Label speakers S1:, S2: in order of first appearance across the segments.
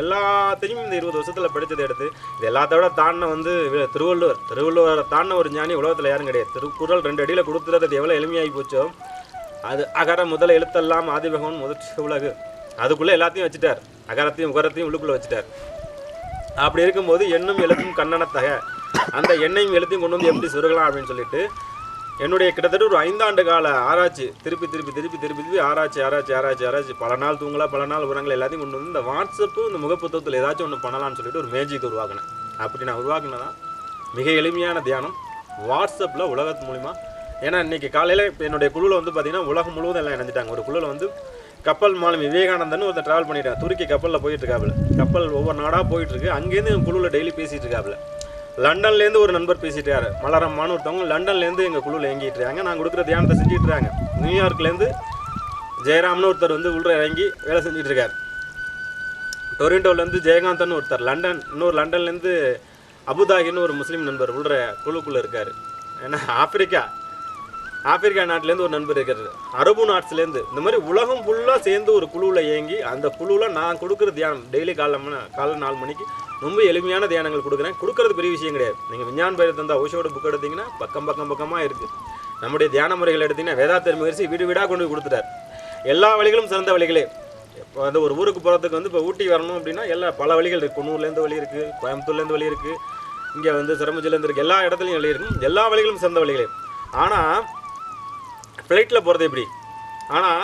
S1: எல்லாத்தையும் இந்த 20 வருஷத்தில் படித்ததை எடுத்து இது எல்லாத்தோட தாண்டின வந்து திருவள்ளுவரை தாண்டின ஒரு ஞானி உலகத்தில் யாரும் கிடையாது. திருக்குறள் 2 அடியில் கொடுத்துறது எவ்வளோ எளிமையாகி போச்சோ, அது அகர முதல எழுத்தெல்லாம் ஆதிபகவன் முதற்று உலகு, அதுக்குள்ளே எல்லாத்தையும் வச்சுட்டார். அகரத்தையும் உகரத்தையும் உள்ளுக்குள்ளே வச்சுட்டார். அப்படி இருக்கும்போது எண்ணும் எழுத்தும் கண்ணனத்தக, அந்த எண்ணையும் எழுத்தையும் கொண்டு வந்து எப்படி சொருகலாம் அப்படின்னு சொல்லிட்டு என்னுடைய கிட்டத்தட்ட ஒரு 5 ஆண்டு கால ஆராய்ச்சி திருப்பி ஆராய்ச்சி பல நாள் தூங்கலாம், பல நாள் உரங்கள் எல்லாத்தையும் கொண்டு வந்து இந்த வாட்ஸ்அப்பு இந்த முகப்புத்தகத்தில் ஏதாச்சும் ஒன்று பண்ணலான்னு சொல்லிட்டு ஒரு மேஜிக் உருவாக்கினேன். அப்படி நான் உருவாக்கினதான் மிக எளிமையான தியானம் வாட்ஸ்அப்பில் உலகத்து மூலிமா. ஏன்னா இன்றைக்கி காலையில் இப்போ என்னுடைய குழுவில் வந்து பார்த்திங்கன்னா உலகம் முழுவதும் எல்லாம் இணைஞ்சிட்டாங்க. ஒரு குழுவில் வந்து கப்பல் மாலும் விவேகானந்தன் ஒருத்தர் ட்ராவல் பண்ணிட்டாங்க. துருக்கி கப்பலில் போயிட்டுருக்காப்புல, கப்பல் ஒவ்வொரு நாடாக போயிட்டுருக்கு. அங்கேருந்து எங்கள் குழுவில் டெய்லி பேசிகிட்டு இருக்காப்புல. லண்டன்லேருந்து ஒரு நண்பர் பேசிட்டாரு, மலரம்மான்னு ஒருத்தவங்க லண்டன்லேருந்து எங்கள் குழுவில் இயங்கிட்டு இருக்காங்க. நான் கொடுக்குற தியானத்தை செஞ்சுட்டு இருக்காங்க. நியூயார்க்லேருந்து ஜெயராம்னு ஒருத்தர் வந்து உள்ள இறங்கி வேலை செஞ்சுட்டு இருக்கார். டொரிண்டோலேருந்து ஜெயகாந்தன் ஒருத்தர், இன்னொரு லண்டன்லேருந்து அபுதாகின்னு ஒரு முஸ்லீம் நண்பர் உள்ள குழுக்குள்ளே இருக்கார். ஏன்னா ஆப்பிரிக்கா நாட்டிலேருந்து ஒரு நண்பர் இருக்கிறது, அரபு நாட்ஸ்லேருந்து, இந்த மாதிரி உலகம் ஃபுல்லாக சேர்ந்து ஒரு குழுவில் இயங்கி அந்த குழுவில் நான் கொடுக்குற தியானம் டெய்லி காலைல 4 மணிக்கு ரொம்ப எளிமையான தியானங்கள் கொடுக்குறது பெரிய விஷயம் கிடையாது. நீங்கள் விஞ்ஞான பயிர் தந்தா ஓஷோட புக் எடுத்திங்கன்னா பக்கமாக இருக்குது. நம்முடைய தியான முறைகள் எடுத்திங்கன்னா வேதாத்திர மகிழ்ச்சி வீடு வீடாக கொண்டு போய் கொடுத்துட்டார். எல்லா வழிகளும் சிறந்த வழிகளே. இப்போ வந்து ஒரு ஊருக்கு போகிறதுக்கு வந்து இப்போ ஊட்டி வரணும் அப்படின்னா பல வழிகள் இருக்குது. குன்னூர்லேருந்து வழி இருக்குது, கோயம்புத்தூர்லேருந்து வழி இருக்குது, இங்கே வந்து சிரமஜிலேருந்து இருக்குது, எல்லா இடத்துலையும் வழி இருக்கும். எல்லா வழிகளும் சிறந்த வழிகளே. ஆனால் ஃப்ளைட்டில் போகிறது எப்படி, ஆனால்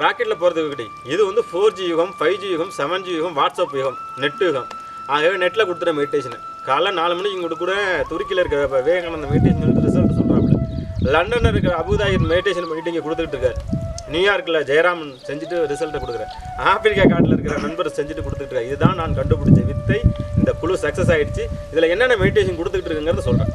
S1: ராக்கெட்டில் போகிறதுக்கு எப்படி? இது வந்து 4G யுகம், 5G யுகம், 7G யுகம், வாட்ஸ்அப் யுகம், நெட்டு யுகம். ஆகவே நெட்டில் கொடுத்துற மெடிடேஷனு காலைல 4 மணிக்கு இங்கே கூட துருக்கியில் இருக்கிற விவேகானந்த மெடிடேஷன் ரிசல்ட் சொல்கிறாப்புல. லண்டனில் இருக்கிற அபுதாயிர் மெடிடேஷன் பண்ணிட்டு இங்கே கொடுத்துட்டு இருக்காரு. நியூயார்க்கில் ஜெயராமன் செஞ்சுட்டு ரிசல்ட்டை கொடுக்குறேன். ஆப்பிரிக்கா காட்டில் இருக்கிற நண்பர் செஞ்சுட்டு கொடுத்துட்டு இருக்காரு. இதுதான் நான் கண்டுபிடிச்ச வித்தை. இந்த குழு சக்ஸஸ் ஆகிடுச்சு. இதில் என்னென்ன மெடிடேஷன் கொடுத்துக்கிட்டு இருக்குங்கிறத சொல்கிறேன்.